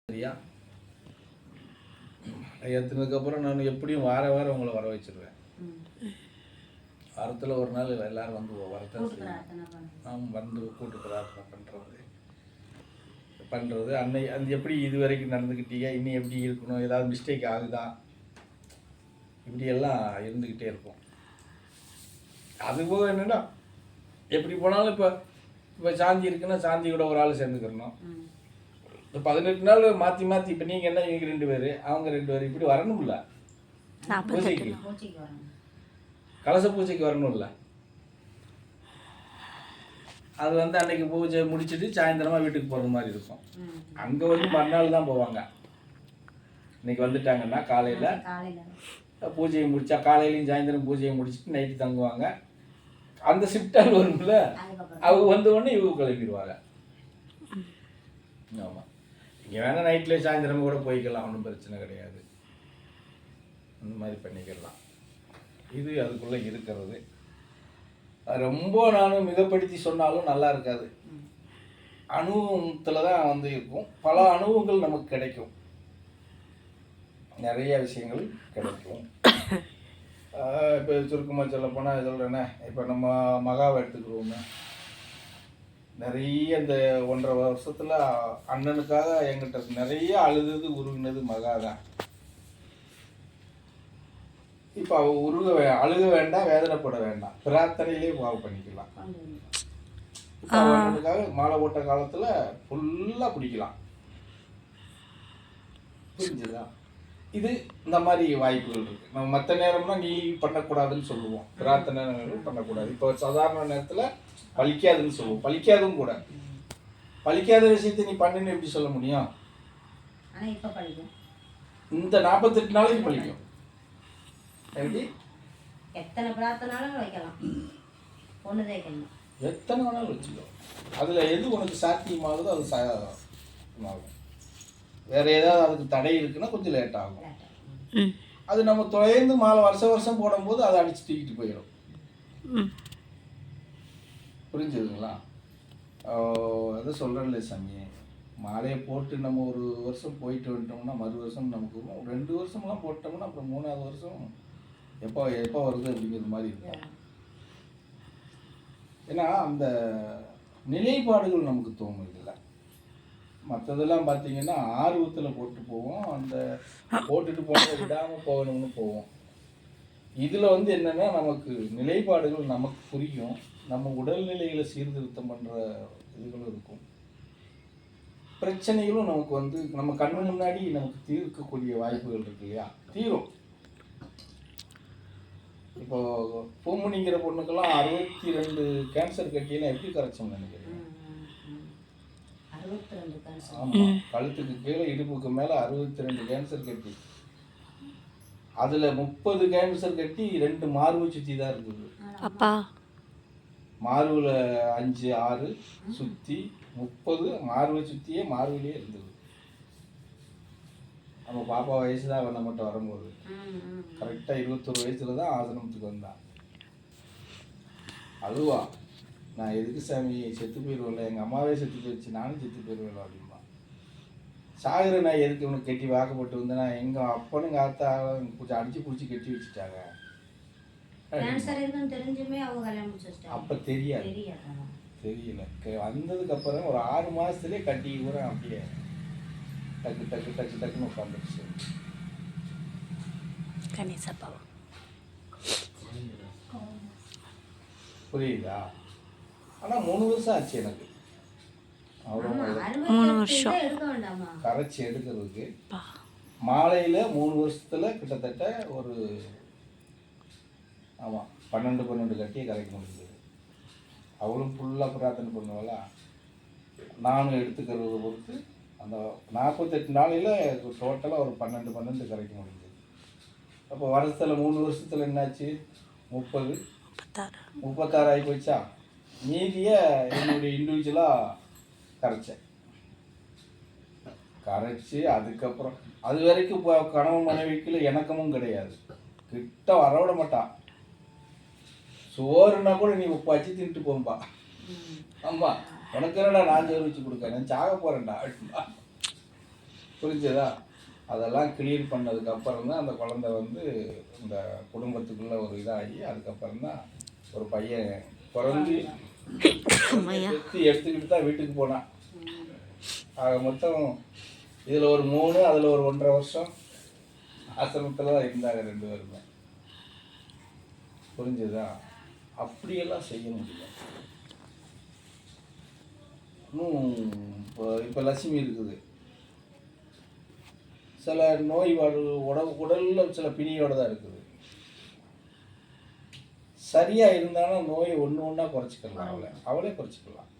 சரியா ஏற்றுனதுக்கப்புறம் நான் எப்படியும் வாரம் உங்களை வர வச்சிருவேன். வாரத்தில் ஒரு நாள் எல்லாரும் வந்து வரத்தான் செய்யும். வந்து கூட்டு பிரார்த்தனை பண்ணுறது அன்னை அது எப்படி இது வரைக்கும் நடந்துக்கிட்டீங்க, இன்னும் எப்படி இருக்கணும், ஏதாவது மிஸ்டேக் ஆகுதா, இப்படியெல்லாம் இருந்துக்கிட்டே இருக்கும். அதுபோக என்னென்னா எப்படி போனாலும் இப்போ சாந்தி இருக்குன்னா சாந்தி கூட ஒரு ஆள் சேர்ந்துக்கிறணும். இப்போ 18 நாள் மாற்றி இப்போ நீங்கள் என்ன இவங்க 2 பேர் அவங்க 2 பேர் இப்படி வரணும்ல, பூஜைக்கு கலச பூஜைக்கு வரணும்ல. அது வந்து அன்னைக்கு பூஜை முடிச்சுட்டு சாயந்தரமாக வீட்டுக்கு போகிற மாதிரி இருக்கும். அங்கே வந்து மறுநாள் தான் போவாங்க. இன்னைக்கு வந்துட்டாங்கன்னா காலையில் பூஜையை முடித்தா காலையிலையும் சாயந்தரம் பூஜையை முடிச்சுட்டு நைட்டு தங்குவாங்க. அந்த ஷிஃப்டால் வரும்ல, அவங்க வந்த உடனே இவங்க கிளம்பிடுவாங்க. ஆமாம், இங்கே வேணால் நைட்டில் சாயந்தரம் கூட போய்க்கலாம், ஒன்றும் பிரச்சனை கிடையாது. அந்த மாதிரி பண்ணிக்கலாம். இது அதுக்குள்ளே இருக்கிறது. ரொம்ப நானும் மிகப்படுத்தி சொன்னாலும் நல்லா இருக்காது. அனுபவத்தில் தான் வந்து இருக்கும். பல அனுபவங்கள் நமக்கு கிடைக்கும், நிறைய விஷயங்கள் கிடைக்கும். இப்போ சுருக்கமாக சொல்ல போனால் சொல்கிறேன்னே, இப்போ நம்ம மகாவை எடுத்துக்கிறோமே, நிறைய இந்த 1.5 வருஷத்தில் அண்ணனுக்காக என்கிட்ட நிறைய அழுது உருகினது மகா தான். இப்போ அவள் அழுக வேண்டாம், வேதனைப்பட வேண்டாம், பிரார்த்தனையிலே வாவு பண்ணிக்கலாம். அண்ணனுக்காக மாலை போட்ட காலத்தில் ஃபுல்லாக பிடிக்கலாம். புரிஞ்சுதா? இது இந்த மாதிரி வாய்ப்புகள் இருக்குது. நம்ம மற்ற நேரம்னா நீ பண்ணக்கூடாதுன்னு சொல்லுவோம், பிரார்த்தனை பண்ணக்கூடாது. இப்போ சாதாரண நேரத்தில் பலிக்காதுன்னு சொல்லுவோம், பலிக்காதும் கூட. பலிக்காத விஷயத்தை நீ பண்ணுன்னு எப்படி சொல்ல முடியும்? இந்த 48 நாளைக்கு பலிக்கும். எப்படி எத்தனை பிரார்த்தனாலும் வைக்கலாம், எத்தனை வேணாலும் வச்சுக்கோ. அதில் எது உனக்கு சாத்தியமாகுதோ அது ஆகும். வேற ஏதாவது அதுக்கு தடை இருக்குன்னா கொஞ்சம் லேட் ஆகும். அது நம்ம தொடர்ந்து மாலை வருஷம் போடும்போது அதை அடிச்சு தூக்கிட்டு போயிடும். புரிஞ்சுதுங்களா? அதை சொல்கிறேன்ல சாமி, மாலையை போட்டு நம்ம ஒரு வருஷம் போயிட்டு வந்துட்டோம்னா மறு வருஷம் நமக்கு 2 வருஷம்லாம் போட்டோம்னா அப்புறம் 3ஆவது வருஷம் எப்போ வருது அப்படிங்கிற மாதிரி இருக்கும். ஏன்னா அந்த நிலைப்பாடுகள் நமக்கு தோணும். இதில் மற்றதெல்லாம் பார்த்தீங்கன்னா ஆர்வத்தில் போட்டு போவோம், அந்த போட்டுட்டு போக விடாமல் போகணும்னு போவோம். இதில் வந்து என்னென்னா நமக்கு நிலைப்பாடுகள் நமக்கு புரியும், நம்ம உடல்நிலைகளை சீர்திருத்தம் பண்ணுற இதுகளும் இருக்கும். பிரச்சனைகளும் நமக்கு வந்து நம்ம கண்ணு முன்னாடி நமக்கு தீர்க்கக்கூடிய வாய்ப்புகள் இருக்கு இல்லையா? தீரும். இப்போ பூமுனிங்கிற பொண்ணுக்கெல்லாம் 62 கேன்சர் கட்டியெல்லாம் எப்படி கரைச்சோம்னு நினைக்கிறேன். ஆமாம், கழுத்துக்கு கீழே இடுப்புக்கு மேலே 62 கேன்சர் கட்டி, அதில் 30 கேன்சர் கட்டி 2 மார்பு சுற்றி தான் இருக்குது. மார்பில் 5 6 சுற்றி 30 மார்பை சுற்றியே மார்பிலேயே இருந்தது. நம்ம பாப்பா வயசு தான் அவன் நம்மகிட்ட வரும்போது கரெக்டாக 21 வயசுல தான் ஆசிரமத்துக்கு வந்தான். அழுவா, நான் எதுக்கு சாமி செத்து போயிடுவேன்ல, எங்கள் அம்மாவே செத்து போயிடுச்சு, நானும் செத்து போயிடுவேன் அப்படின்பா. சாகுற நான் எதுக்கு இவனுக்கு கட்டி வாக்கப்பட்டு வந்தேன்னா எங்கள் அப்பனுங்க ஆத்தா கொஞ்சம் அடிச்சு பிடிச்சி கட்டி வச்சுட்டாங்க. அப்போ தெரியல. வந்ததுக்கப்புறம் ஒரு 6 மாதத்துலேயே கட்டி கூட அப்படியே டக்குன்னு உட்காந்துருச்சு. புரியுதா? ஆனால் 3 வருஷம் ஆச்சு எனக்கு. அவ்வளோ 3 வருஷம் கரைச்சி எடுக்கிறதுக்கு. மாலையில் 3 வருஷத்துல கிட்டத்தட்ட ஒரு 12 கட்டியை கரைக்க முடிஞ்சது. அவளும் ஃபுல்லாக பிரார்த்தனை பண்ணுவாளா, நானும் எடுத்துக்கிறத பொறுத்து அந்த 48 நாளையில் டோட்டலாக ஒரு 12 கரைக்க முடிஞ்சது. அப்போ வருஷத்தில் 3 வருஷத்தில் என்னாச்சு, 36 ஆகி போச்சா. மீதியை என்னுடைய இண்டிவிஜுவலாக கரைச்சி அதுக்கப்புறம் அது வரைக்கும் இப்போ கணவன் மனைவிக்குள்ள இணக்கமும் கிடையாது, கிட்ட வரவிட மாட்டான். சோறுனா கூட நீ வச்சு தின்ட்டு போம்பா. ஆமாம், உனக்கு என்னடா நான் சோறு வச்சு கொடுக்க, நான் சாக போகிறேன்டா அப்படின்பா. புரிஞ்சதா? அதெல்லாம் கிளியர் பண்ணதுக்கு அப்புறம் தான் அந்த குழந்தை வந்து இந்த குடும்பத்துக்குள்ள ஒரு இதாகி அதுக்கப்புறம் தான் ஒரு பையன் பிறந்து எடுத்து எடுத்துக்கிட்டு தான் வீட்டுக்கு போனான். ஆக மொத்தம் இதில் ஒரு 3 அதில் ஒரு 1.5 வருஷம் ஆசிரமத்தில் தான் இருந்தாங்க 2 பேருமே. புரிஞ்சுதா? அப்படியெல்லாம் செய்ய முடியும். இன்னும் இப்போ லட்சுமி இருக்குது, சில நோய்வாடு உடலில் சில பிணியோடு தான் இருக்குது. சரியாக இருந்தாலும் நோயை ஒன்று ஒன்றா குறைச்சிக்கலாம், அவளே குறைச்சிக்கலாம்.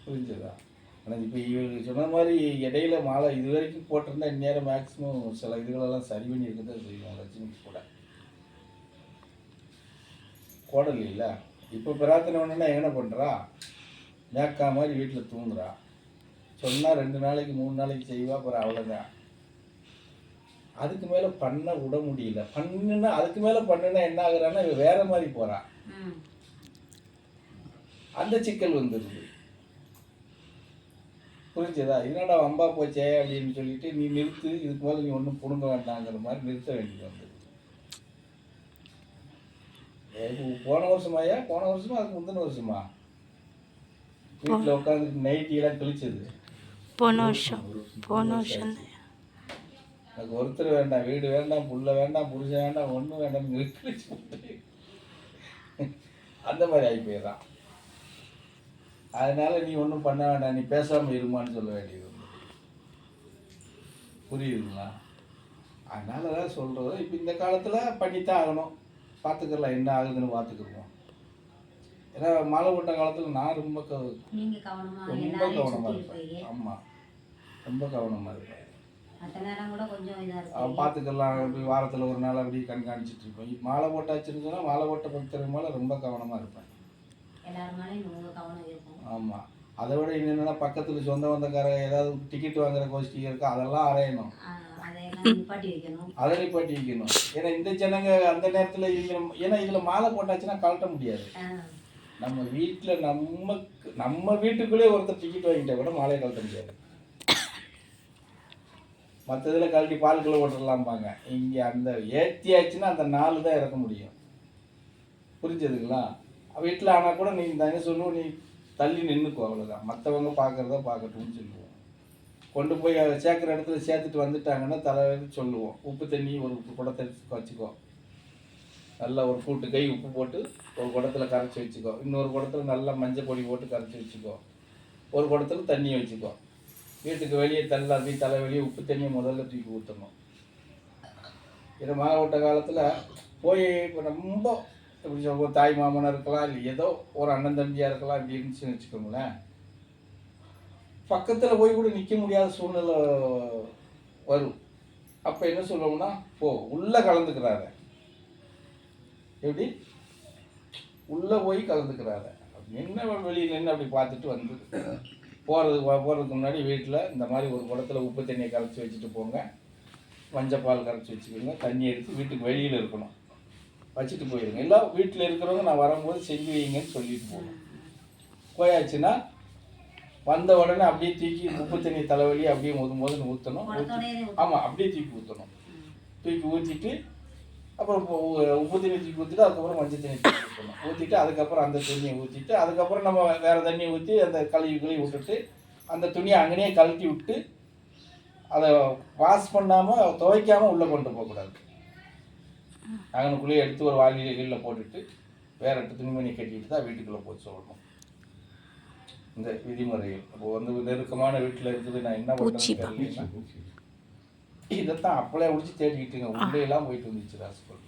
புரிஞ்சதா? ஆனால் இப்போ இவருக்கு சொன்ன மாதிரி இடையில மாலை இது வரைக்கும் போட்டிருந்தா இந்நேரம் மேக்ஸிமம் சில இதுகளெல்லாம் சரி பண்ணி இருக்க தான் செய்வோம். லட்சுமிக்கு கூட கோடல் இல்லை. இப்போ பிரார்த்தனை ஒன்றுனா என்ன பண்ணுறா, மேக்கா மாதிரி வீட்டில் தூங்குறா. சொன்னால் 2 நாளைக்கு 3 நாளைக்கு செய்வா, அப்புறம் அவ்வளோதான். அதுக்கு மேலே பண்ண விட முடியல. பண்ணுன்னா அதுக்கு மேலே பண்ணுனா என்ன ஆகுறான்னா இவ வேற மாதிரி போறா. அந்த சிக்கல் வந்துடுது. புரிஞ்சதா? இதனோட வம்பா போச்சே அப்படின்னு சொல்லிட்டு நீ நிறுத்து, இதுக்கு மேலே நீ ஒன்றும் புடுங்க வேண்டாங்கிற மாதிரி நிறுத்த வேண்டியது வந்தது. போன வருஷமாயா, போன வருஷமா அதுக்கு முந்தின வருஷமா வீட்டில் உட்காந்துட்டு நைட்டியெல்லாம் கிழிச்சது போன வருஷம். எனக்கு ஒருத்தர் வேண்டாம், வீடு வேண்டாம், புள்ள வேண்டாம், புருஷன் வேண்டாம், ஒன்றும் வேண்டாம், கிழிச்சு போட்டு அந்த மாதிரி ஆகி போயிடறான். அதனால நீ ஒன்றும் பண்ண வேண்டாம், நீ பேசாமல் இருமான்னு சொல்ல வேண்டியது. புரியுதுங்களா? அதனால தான் சொல்கிறது, இப்போ இந்த காலத்தில் பண்ணித்தான் ஆகணும். பார்த்துக்கலாம், என்ன ஆகுதுன்னு பார்த்துக்குருவோம். ஏன்னா மழை போட்ட காலத்தில் நான் ரொம்ப கவனமாக இருப்பேன். ஆமாம், ரொம்ப கவனமாக இருப்பேன். பார்த்துக்கலாம், அப்படி வாரத்தில் ஒரு நாள் அப்படி கண்காணிச்சிட்டு இருப்பேன். மாலை போட்டாச்சுன்னு சொன்னால் மாலை போட்ட பக்தர் மேலே ரொம்ப கவனமாக இருப்பேன். ஆமாம். அதை விட என்னென்னா பக்கத்தில் சொந்த பந்தக்கார ஏதாவது டிக்கெட் வாங்குற கோஷ்டி இருக்கா, அதெல்லாம் அரையணும், அதை நிப்பாட்டி வைக்கணும். ஏன்னா இந்த ஜனங்க அந்த நேரத்தில் ஏன்னா இதில் மாலை போட்டாச்சுன்னா கழட்ட முடியாது. நம்ம வீட்டில் நம்ம வீட்டுக்குள்ளே ஒருத்தர் டிக்கெட் வாங்கிட்டா கூட மாலையை கழட்ட முடியாது. மற்ற இதில் கழட்டி பால்களை ஓட்டலாம்பாங்க. இங்கே அந்த ஏற்றியாச்சுன்னா அந்த 4 தான் இறக்க முடியும். புரிஞ்சதுங்களா? வீட்டில் ஆனால் கூட நீ தானே சொல்லுவோம், நீ தள்ளி நின்றுக்கோ, அவ்வளோதான். மற்றவங்க பார்க்குறத பார்க்கட்டும்னு சொல்லுவோம். கொண்டு போய் சேர்க்குற இடத்துல சேர்த்துட்டு வந்துட்டாங்கன்னா தலைவலி சொல்லுவோம். உப்பு தண்ணி ஒரு குடத்தை வச்சுக்கோ, நல்லா ஒரு கூட்டு கை உப்பு போட்டு ஒரு குடத்தில் கரைச்சி வச்சுக்கோ, இன்னொரு குடத்தில் நல்லா மஞ்சள் பொடி போட்டு கரைச்சி வச்சுக்கோ, ஒரு குடத்தில் தண்ணியை வச்சுக்கோ. வீட்டுக்கு வெளியே தள்ளாதி தலைவலியே உப்பு தண்ணியை முதல்ல தூக்கி ஊற்றணும். இதை மழை விட்ட காலத்தில் போய் இப்போ ரொம்ப எப்படி சொல்லுவோம், தாய் மாமனாக இருக்கலாம், இல்லை ஏதோ ஒரு அண்ணன் தம்பியாக இருக்கலாம், இப்படி இருந்துச்சுன்னு வச்சுக்கோங்களேன். பக்கத்தில் போய் கூட நிற்க முடியாத சூழ்நிலை வரும். அப்போ என்ன சொல்லுவோம்னா, போ உள்ளே கலந்துக்கிறாரு. எப்படி உள்ளே போய் கலந்துக்கிறாரு, என்ன வெளியில் நின்று அப்படி பார்த்துட்டு வந்து போகிறதுக்கு முன்னாடி வீட்டில் இந்த மாதிரி ஒரு குடத்தில் உப்பு தண்ணியை கரைச்சி வச்சுட்டு போங்க, மஞ்சப்பால் கரைச்சி வச்சுக்கோங்க, தண்ணி எடுத்து வீட்டுக்கு வெளியில் இருக்கணும், வச்சுட்டு போயிடுங்க. எல்லாம் வீட்டில் இருக்கிறவங்க நான் வரும்போது செஞ்சு வைங்கன்னு சொல்லிட்டு போகணும். போயாச்சுன்னா வந்த உடனே அப்படியே தூக்கி உப்பு தண்ணி தலைவலி அப்படியே மோதுன்னு ஊற்றணும். ஆமாம், அப்படியே தூக்கி ஊற்றணும். தூக்கி ஊற்றிட்டு அப்புறம் உப்பு தண்ணி தூக்கி ஊற்றிட்டு அதுக்கப்புறம் மஞ்சள் தண்ணி தூக்கி ஊற்றணும். ஊற்றிட்டு அதுக்கப்புறம் அந்த துணியை ஊற்றிட்டு அதுக்கப்புறம் நம்ம வேறு தண்ணியை ஊற்றி அந்த கழுவி விட்டுட்டு அந்த துணியை அங்கேயே கழட்டி விட்டு அதை வாஷ் பண்ணாமல் துவைக்காமல் உள்ளே கொண்டு போகக்கூடாது. அங்கனுக்குள்ளேயே எடுத்து ஒரு வாளியில் போட்டுட்டு வேற துணிமணி கட்டிட்டு தான் வீட்டுக்குள்ளே போய் சொல்லணும். இந்த விதிமுறைகள் இப்போ நெருக்கமான வீட்டில் இருக்குது, நான் என்ன பண்ணுறேன் இதைத்தான் அப்பளே முடிச்சு தேடிக்கிட்டுங்க, உள்ளே எல்லாம் போயிட்டு வந்துச்சு ராஸ்கோல்.